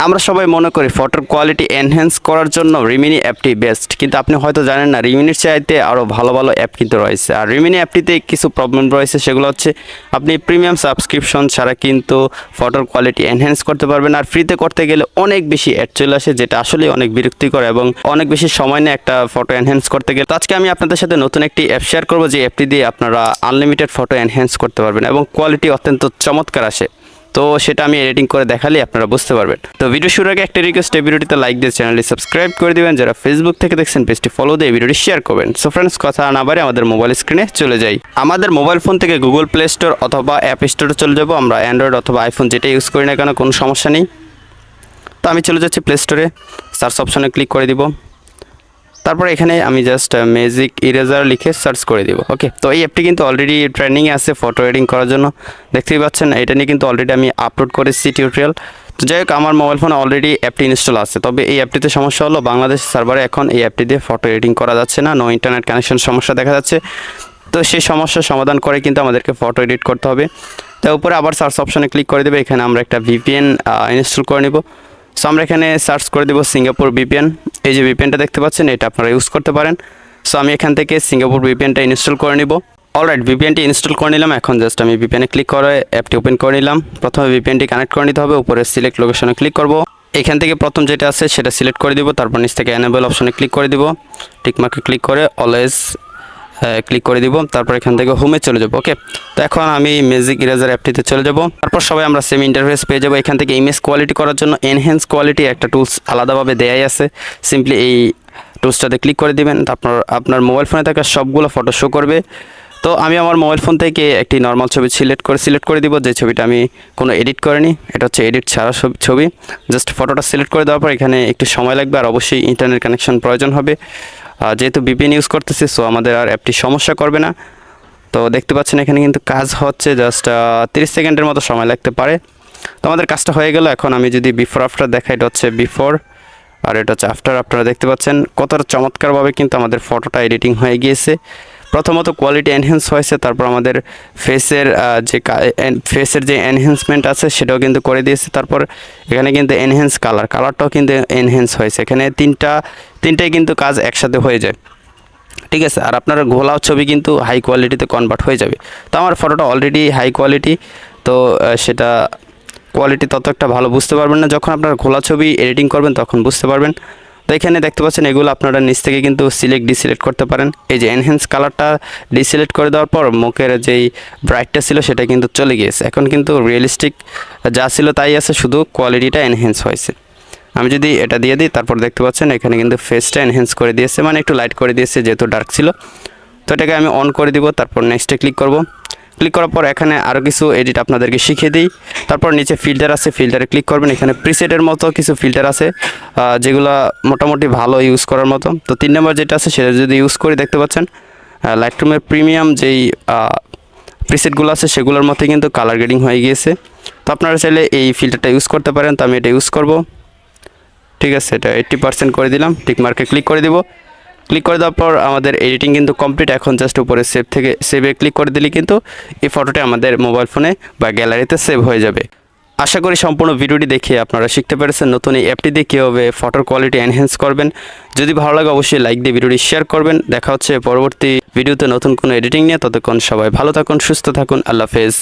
আমরা সবাই মনে করি ফটোর কোয়ালিটি এনহ্যান্স করার জন্য রিমিনি অ্যাপটি বেস্ট, কিন্তু আপনি হয়তো জানেন না রিমিনির চাইতে আরও ভালো ভালো অ্যাপ কিন্তু রয়েছে। আর রিমিনি অ্যাপটিতে কিছু প্রবলেম রয়েছে, সেগুলো হচ্ছে আপনি প্রিমিয়াম সাবস্ক্রিপশন ছাড়া কিন্তু ফটোর কোয়ালিটি এনহ্যান্স করতে পারবেন। আর ফ্রিতে করতে গেলে অনেক বেশি অ্যাড চলে আসে, যেটা আসলে অনেক বিরক্তিকর এবং অনেক বেশি সময় নেয় একটা ফটো এনহ্যান্স করতে গেলে। তো আজকে আমি আপনাদের সাথে নতুন একটি অ্যাপ শেয়ার করবো, যে অ্যাপটি দিয়ে আপনারা আনলিমিটেড ফটো এনহ্যান্স করতে পারবেন এবং কোয়ালিটি অত্যন্ত চমৎকার আসে। তো সেটা আমি এডিটিং করে দেখালে আপনারা বুঝতে পারবেন। তো ভিডিও শুরুর আগে একটা রিকোয়েস্ট, এই ভিডিওটিতে লাইক দিয়ে চ্যানেলটি সাবস্ক্রাইব করে দিবেন। যারা ফেসবুক থেকে দেখছেন পেজটি ফলো দিয়ে ভিডিওটি শেয়ার করবেন। সো ফ্রেন্ডস, কথা না বাড়ে আমাদের মোবাইল স্ক্রিনে চলে যাই। আমাদের মোবাইল ফোন থেকে গুগল প্লে স্টোর অথবা অ্যাপ স্টোরে চলে যাব। আমরা অ্যান্ড্রয়েড অথবা আইফোন যেটা ইউজ করি না কেন কোনো সমস্যা নেই। তো আমি চলে যাচ্ছি প্লে স্টোরে, সার্চ অপশনে ক্লিক করে দিব। তারপর এখানে আমি জাস্ট ম্যাজিক ইরেজার লিখে সার্চ করে দিব। ওকে, তো এই অ্যাপটি কিন্তু অলরেডি ট্রেন্ডিংয়ে আছে ফটো এডিটিং করার জন্য, দেখতেই পাচ্ছেন। এটা নিয়ে কিন্তু অলরেডি আমি আপলোড করেছি টিউটোরিয়াল। তো যাই হোক, আমার মোবাইল ফোনে অলরেডি অ্যাপটি ইনস্টল আছে। তবে এই অ্যাপটিতে সমস্যা হলো বাংলাদেশ সার্ভারে এখন এই অ্যাপটি দিয়ে ফটো এডিটিং করা যাচ্ছে না, নো ইন্টারনেট কানেকশন সমস্যা দেখা যাচ্ছে। তো সেই সমস্যার সমাধান করে কিন্তু আমাদেরকে ফটো এডিট করতে হবে। তো উপরে আবার সার্চ অপশনে ক্লিক করে দেবে। এখানে আমরা একটা ভিপিএন ইনস্টল করে নেব। সো আমরা এখানে সার্চ করে দেবো সিঙ্গাপুর ভিপিএন। এই যে ভিপিএনটা দেখতে পাচ্ছেন, এটা আপনারা ইউজ করতে পারেন। সো আমি এখান থেকে সিঙ্গাপুর ভিপিএনটা ইনস্টল করে নিব। অলরাইট, ভিপিএনটি ইনস্টল করে নিলাম। এখন জাস্ট আমি ভিপিএনে ক্লিক করে অ্যাপটি ওপেন করে নিলাম। প্রথমে ভিপিএনটি কানেক্ট করে নিতে হবে। উপরে সিলেক্ট লোকেশনে ক্লিক করব। এখান থেকে প্রথম যেটা আছে সেটা সিলেক্ট করে দিব। তারপর নিচ থেকে এনেবল অপশনে ক্লিক করে দিব। টিকমার্কে ক্লিক করে অলওয়েজ ক্লিক করে দিব। তারপর এখান থেকে হোমে চলে যাব। ওকে, তো এখন আমি ম্যাজিক ইরেজার অ্যাপটিতে চলে যাব। তারপর সবাই আমরা সেম ইন্টারফেস পেয়ে যাব। এখান থেকে ইমেজ কোয়ালিটি করার জন্য এনহ্যান্স কোয়ালিটি একটা টুলস আলাদাভাবে দেয়াই আছে। সিম্পলি এই টুলসটাতে ক্লিক করে দিবেন। তারপর আপনার মোবাইল ফোনে থাকা সবগুলো ফটো শো করবে। তো আমি আমার মোবাইল ফোন থেকে একটি নর্মাল ছবি সিলেক্ট করে দিব, যে ছবিটা আমি কোনো এডিট করিনি। এটা হচ্ছে এডিট ছাড়া ছবি। জাস্ট ফটোটা সিলেক্ট করে দেওয়ার পর এখানে একটু সময় লাগবে, আর অবশ্যই ইন্টারনেট কানেকশন প্রয়োজন হবে। যেহেতু ভিপিএন ইউজ করতেছি, সো আমাদের আর অ্যাপটি সমস্যা করবে না। তো দেখতে পাচ্ছেন এখানে কিন্তু কাজ হচ্ছে, জাস্ট 30 সেকেন্ডের মতো সময় লাগতে পারে। তো আমাদের কাজটা হয়ে গেল। এখন আমি যদি বিফোর আফটার দেখাই, এটা হচ্ছে বিফোর আর এটা হচ্ছে আফটার। আপনারা দেখতে পাচ্ছেন কতটা চমৎকারভাবে কিন্তু আমাদের ফটোটা এডিটিং হয়ে গিয়েছে। প্রথমত কোয়ালিটি এনহ্যান্স হয়েছে, তারপর আমাদের ফেসের যে এনহ্যান্সমেন্ট আছে সেটাও কিন্তু করে দিয়েছে। তারপর এখানে কিন্তু এনহ্যান্স কালারটাও কিন্তু এনহ্যান্স হয়েছে। এখানে তিনটাই কিন্তু কাজ একসাথে হয়ে যায়, ঠিক আছে। আর আপনার ঘোলাও ছবি কিন্তু হাই কোয়ালিটিতে কনভার্ট হয়ে যাবে। তো আমার ফটোটা অলরেডি হাই কোয়ালিটি, তো সেটা কোয়ালিটি তত একটা ভালো বুঝতে পারবেন না। যখন আপনার ঘোলা ছবি এডিটিং করবেন তখন বুঝতে পারবেন। তো এখানে দেখতে পাচ্ছেন এগুলো আপনারা নিচ থেকে কিন্তু ডিসিলেক্ট করতে পারেন। এই যে এনহ্যান্স কালারটা ডিসিলেক্ট করে দেওয়ার পর মুখের যেই ব্রাইটটা ছিল সেটা কিন্তু চলে গিয়েছে। এখন কিন্তু রিয়েলিস্টিক যা ছিল তাই আছে, শুধু কোয়ালিটিটা এনহ্যান্স হয়েছে। আমি যদি এটা দিয়ে দিই, তারপর দেখতে পাচ্ছেন এখানে কিন্তু ফেসটা এনহ্যান্স করে দিয়েছে, মানে একটু লাইট করে দিয়েছে যেহেতু ডার্ক ছিল। তো এটাকে আমি অন করে দিব। তারপর নেক্সটে ক্লিক করব। ক্লিক করার পর এখানে আরও কিছু এডিট আপনাদেরকে শিখিয়ে দিই। তারপর নিচে ফিল্টার আছে, ফিল্টারে ক্লিক করবেন। এখানে প্রিসেটের মতো কিছু ফিল্টার আছে, যেগুলো মোটামুটি ভালো ইউজ করার মতো। তো 3 নম্বর যেটা আছে সেটা যদি ইউজ করি, দেখতে পাচ্ছেন লাইটরুমের প্রিমিয়াম যেই প্রিসেটগুলো আছে সেগুলোর মধ্যে কিন্তু কালার গ্রেডিং হয়ে গিয়েছে। তো আপনারা চাইলে এই ফিল্টারটা ইউজ করতে পারেন। তো আমি এটা ইউজ করব, ঠিক আছে। এটা 80% করে দিলাম। টিকমার্কে ক্লিক করে দিব। ক্লিক করে দেওয়ার পর আমাদের এডিটিং কিন্তু কমপ্লিট। এখন জাস্ট উপরে সেভে ক্লিক করে দিলে কিন্তু এই ফটোটা আমাদের মোবাইল ফোনে বা গ্যালারিতে সেভ হয়ে যাবে। আশা করি সম্পূর্ণ ভিডিওটি দেখে আপনারা শিখতে পেরেছেন নতুন এই অ্যাপটি দিয়ে কীভাবে ফটোর কোয়ালিটি এনহ্যান্স করবেন। যদি ভালো লাগে অবশ্যই লাইক দিয়ে ভিডিওটি শেয়ার করবেন। দেখা হচ্ছে পরবর্তী ভিডিওতে নতুন কোনো এডিটিং নিয়ে। ততক্ষণ সবাই ভালো থাকুন, সুস্থ থাকুন। আল্লাহ হাফেজ।